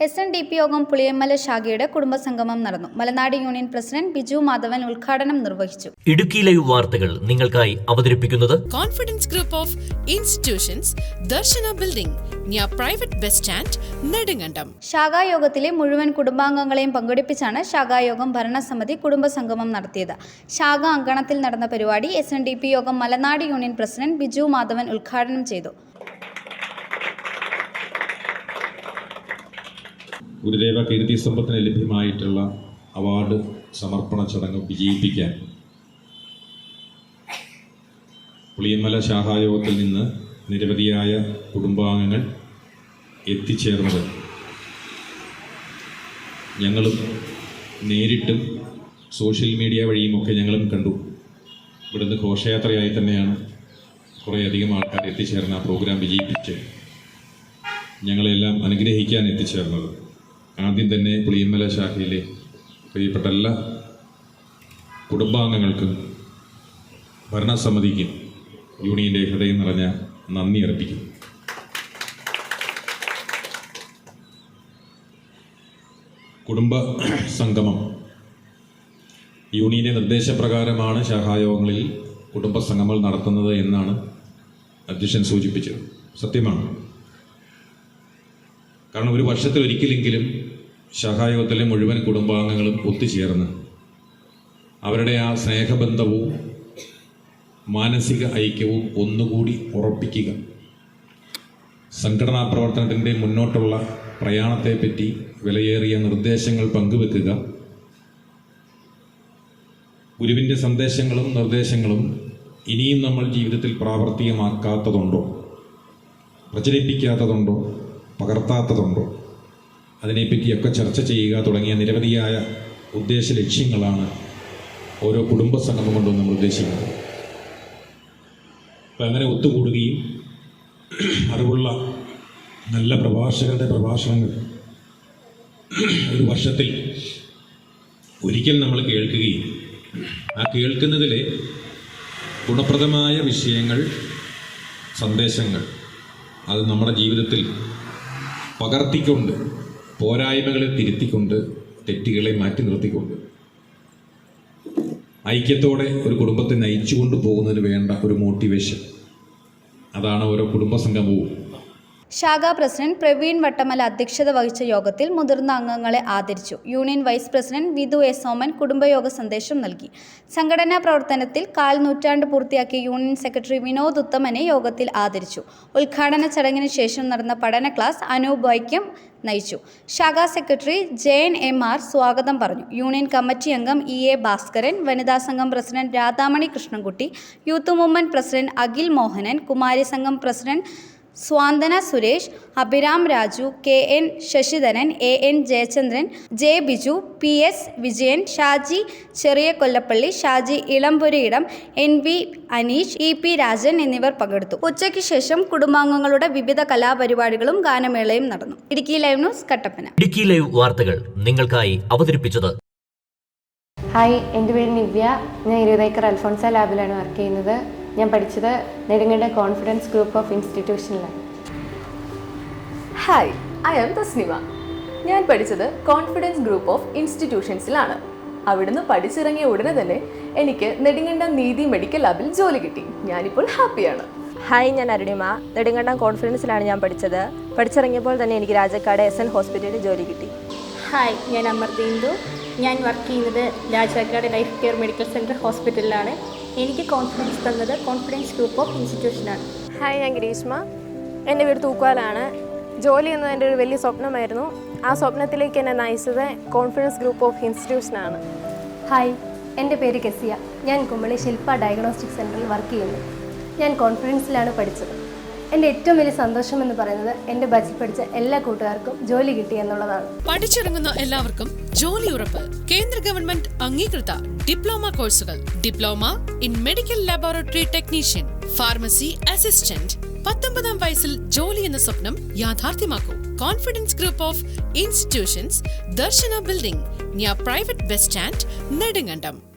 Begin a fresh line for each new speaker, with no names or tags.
SNDP യോഗം പുളിയമ്മല ശാഖയുടെ കുടുംബസംഗമം നടന്നു. മലനാട് യൂണിയൻ പ്രസിഡന്റ് ബിജു മാധവൻ ഉദ്ഘാടനം നിർവഹിച്ചു.
ഇടുക്കി ലൈവ് വാർത്തകൾ നിങ്ങൾക്കായി അവതരിപ്പിക്കുന്നത്
confidence group of institutions, Darshana building, near private bus stand, Nedumkandam.
ശാഖായോഗത്തിലെ മുഴുവൻ കുടുംബാംഗങ്ങളെയും പങ്കെടുപ്പിച്ചാണ് ശാഖായോഗം ഭരണസമിതി കുടുംബസംഗമം നടത്തിയത്. ശാഖ അങ്കണത്തിൽ നടന്ന പരിപാടി SNDP യോഗം മലനാട് യൂണിയൻ പ്രസിഡന്റ് ബിജു മാധവൻ ഉദ്ഘാടനം ചെയ്തു.
ഗുരുദേവ കീർത്തി സമ്പത്തിന് ലഭ്യമായിട്ടുള്ള അവാർഡ് സമർപ്പണ ചടങ്ങ് വിജയിപ്പിക്കാൻ പുളിയമ്മല ശാഖായോഗത്തിൽ നിന്ന് നിരവധിയായ കുടുംബാംഗങ്ങൾ എത്തിച്ചേർന്നത് ഞങ്ങളും നേരിട്ടും സോഷ്യൽ മീഡിയ വഴിയുമൊക്കെ ഞങ്ങളും കണ്ടു. ഇവിടുന്ന് ഘോഷയാത്രയായി തന്നെയാണ് കുറേയധികം ആൾക്കാർ എത്തിച്ചേർന്ന ആ പ്രോഗ്രാം വിജയിപ്പിച്ച് ഞങ്ങളെല്ലാം അനുഗ്രഹിക്കാൻ എത്തിച്ചേർന്നത്. ആദ്യം തന്നെ പുളിയമ്മല ശാഖയിലെ പ്രിയപ്പെട്ട എല്ലാ കുടുംബാംഗങ്ങൾക്കും ഭരണസമിതിക്കും യൂണിയൻ്റെ ഹൃദയം നിറഞ്ഞ നന്ദി അർപ്പിക്കും. കുടുംബ സംഗമം യൂണിയൻ്റെ നിർദ്ദേശപ്രകാരമാണ് ശാഖായോഗങ്ങളിൽ കുടുംബസംഗമങ്ങൾ നടത്തുന്നത് എന്നാണ് അധ്യക്ഷൻ സൂചിപ്പിച്ചത്. സത്യമാണ്. കാരണം ഒരു വർഷത്തിൽ ഒരിക്കലെങ്കിലും ശാഖായോഗത്തിലെ മുഴുവൻ കുടുംബാംഗങ്ങളും ഒത്തുചേർന്ന് അവരുടെ ആ സ്നേഹബന്ധവും മാനസിക ഐക്യവും ഒന്നുകൂടി ഉറപ്പിക്കുക, സംഘടനാ പ്രവർത്തനത്തിൻ്റെ മുന്നോട്ടുള്ള പ്രയാണത്തെപ്പറ്റി വിലയേറിയ നിർദ്ദേശങ്ങൾ പങ്കുവെക്കുക, ഗുരുവിൻ്റെ സന്ദേശങ്ങളും നിർദ്ദേശങ്ങളും ഇനിയും നമ്മൾ ജീവിതത്തിൽ പ്രാവർത്തികമാക്കാത്തതുണ്ടോ, പ്രചരിപ്പിക്കാത്തതുണ്ടോ, പകർത്താത്തതുണ്ടോ, അതിനെപ്പറ്റിയൊക്കെ ചർച്ച ചെയ്യുക തുടങ്ങിയ നിരവധിയായ ഉദ്ദേശ ലക്ഷ്യങ്ങളാണ് ഓരോ കുടുംബസംഗമം കൊണ്ടും നമ്മൾ ഉദ്ദേശിക്കുന്നത്. അപ്പം അങ്ങനെ ഒത്തുകൂടുകയും അറിവുള്ള നല്ല പ്രഭാഷകരുടെ പ്രഭാഷണങ്ങൾ ഒരു വർഷത്തിൽ ഒരിക്കൽ നമ്മൾ കേൾക്കുകയും ആ കേൾക്കുന്നതിലെ ഗുണപ്രദമായ വിഷയങ്ങൾ, സന്ദേശങ്ങൾ അത് നമ്മുടെ ജീവിതത്തിൽ പകർത്തിക്കൊണ്ട്, പോരായ്മകളെ തിരുത്തിക്കൊണ്ട്, തെറ്റുകളെ മാറ്റി നിർത്തിക്കൊണ്ട് ഐക്യത്തോടെ ഒരു കുടുംബത്തെ നയിച്ചുകൊണ്ട് പോകുന്നതിന് വേണ്ട ഒരു മോട്ടിവേഷൻ, അതാണ് ഓരോ കുടുംബസംഗമവും.
ശാഖാ പ്രസിഡന്റ് പ്രവീൺ വട്ടമല അധ്യക്ഷത വഹിച്ച യോഗത്തിൽ മുതിർന്ന അംഗങ്ങളെ ആദരിച്ചു. Union vice president Vidhu S Soman കുടുംബയോഗ സന്ദേശം നൽകി. സംഘടനാ പ്രവർത്തനത്തിൽ 1/4 നൂറ്റാണ്ട് പൂർത്തിയാക്കിയ യൂണിയൻ സെക്രട്ടറി വിനോദ് ഉത്തമനെ യോഗത്തിൽ ആദരിച്ചു. ഉദ്ഘാടന ചടങ്ങിന് ശേഷം നടന്ന പഠന ക്ലാസ് അനൂപ് വൈക്കം നയിച്ചു. ശാഖാ സെക്രട്ടറി ജയൻ MR സ്വാഗതം പറഞ്ഞു. യൂണിയൻ കമ്മിറ്റി അംഗം EA ഭാസ്കരൻ, വനിതാ സംഘം president Radhamani Krishnankutty, youth movement president Akhil Mohanan, കുമാരി സംഘം president Swanthana Suresh, Abhiram Raju, KN Sasidharan, AN Jayachandran, J Biju, PS Vijayan, Shaji ചെറിയ കൊല്ലപ്പള്ളി, ഷാജി ഇളംപുരയിടം, NV അനീഷ്, EP രാജൻ എന്നിവർ പങ്കെടുത്തു. ഉച്ചയ്ക്ക് ശേഷം കുടുംബാംഗങ്ങളുടെ വിവിധ കലാപരിപാടികളും ഗാനമേളയും നടന്നു. Idukki live news Kattappana.
Idukki live വാർത്തകൾ നിങ്ങൾക്കായി അവതരിപ്പിച്ചത്.
ഹായ്, എൻ്റെ പേര് നിവ്യ. ഞാൻ 20 ഏക്കർ അൽഫോൺസ ലാബിലാണ് വർക്ക് ചെയ്യുന്നത്. ഞാൻ പഠിച്ചത് നെടുങ്കണ്ടം കോൺഫിഡൻസ് ഗ്രൂപ്പ് ഓഫ് ഇൻസ്റ്റിറ്റ്യൂഷനിലാണ്.
Hi, I am Tasnima. ഞാൻ പഠിച്ചത് കോൺഫിഡൻസ് ഗ്രൂപ്പ് ഓഫ് ഇൻസ്റ്റിറ്റ്യൂഷൻസിലാണ്. അവിടുന്ന് പഠിച്ചിറങ്ങിയ ഉടനെ തന്നെ എനിക്ക് നെടുങ്കണ്ടം നീതി മെഡിക്കൽ ലാബിൽ ജോലി കിട്ടി. ഞാനിപ്പോൾ ഹാപ്പിയാണ്.
ഹായ്, ഞാൻ അരുണിമ. നെടുങ്കണ്ടം കോൺഫിഡൻസിലാണ് ഞാൻ പഠിച്ചത്. പഠിച്ചിറങ്ങിയപ്പോൾ തന്നെ എനിക്ക് രാജാക്കാട് SN ഹോസ്പിറ്റലിൽ ജോലി കിട്ടി.
ഹായ്, ഞാൻ അമർദീന്ദു. ഞാൻ വർക്ക് ചെയ്യുന്നത് Rajakkad life care medical centre ഹോസ്പിറ്റലിലാണ്. എനിക്ക് കോൺഫിഡൻസ് തന്നത് കോൺഫിഡൻസ് ഗ്രൂപ്പ് ഓഫ് ഇൻസ്റ്റിറ്റ്യൂഷനാണ്.
ഹായ്, ഞാൻ ഗ്രീഷ്മ. എൻ്റെ വീട് തൂക്കുവാലാണ്. ജോലി എന്നത് എൻ്റെ ഒരു വലിയ സ്വപ്നമായിരുന്നു. ആ സ്വപ്നത്തിലേക്ക് എന്നെ നയിച്ചത് കോൺഫിഡൻസ് ഗ്രൂപ്പ് ഓഫ് ഇൻസ്റ്റിറ്റ്യൂഷനാണ്.
ഹായ്, എൻ്റെ പേര് കെസിയ. ഞാൻ കുമളി ശില്പ ഡയഗ്നോസ്റ്റിക് സെൻറ്ററിൽ വർക്ക് ചെയ്യുന്നു. ഞാൻ കോൺഫിഡൻസിലാണ് പഠിച്ചത്. എൻ്റെ ഏറ്റവും വലിയ സന്തോഷം എന്ന് പറയുന്നത് എൻ്റെ ബാച്ചിൽ പഠിച്ച എല്ലാ കൂട്ടുകാർക്കും ജോലി കിട്ടി എന്നുള്ളതാണ്.
പഠിച്ചിറങ്ങുന്ന എല്ലാവർക്കും ജോലി ഉറപ്പ്. കേന്ദ്ര ഗവൺമെന്റ് അംഗീകൃത ഡിപ്ലോമ കോഴ്സുകൾ. Diploma in medical laboratory technician, pharmacy assistant. 19-ാം വയസ്സിൽ ജോലി എന്ന സ്വപ്നം യാഥാർത്ഥ്യമാക്കൂ. Confidence group of institutions, Darshana building, near private bus stand, Nedumkandam.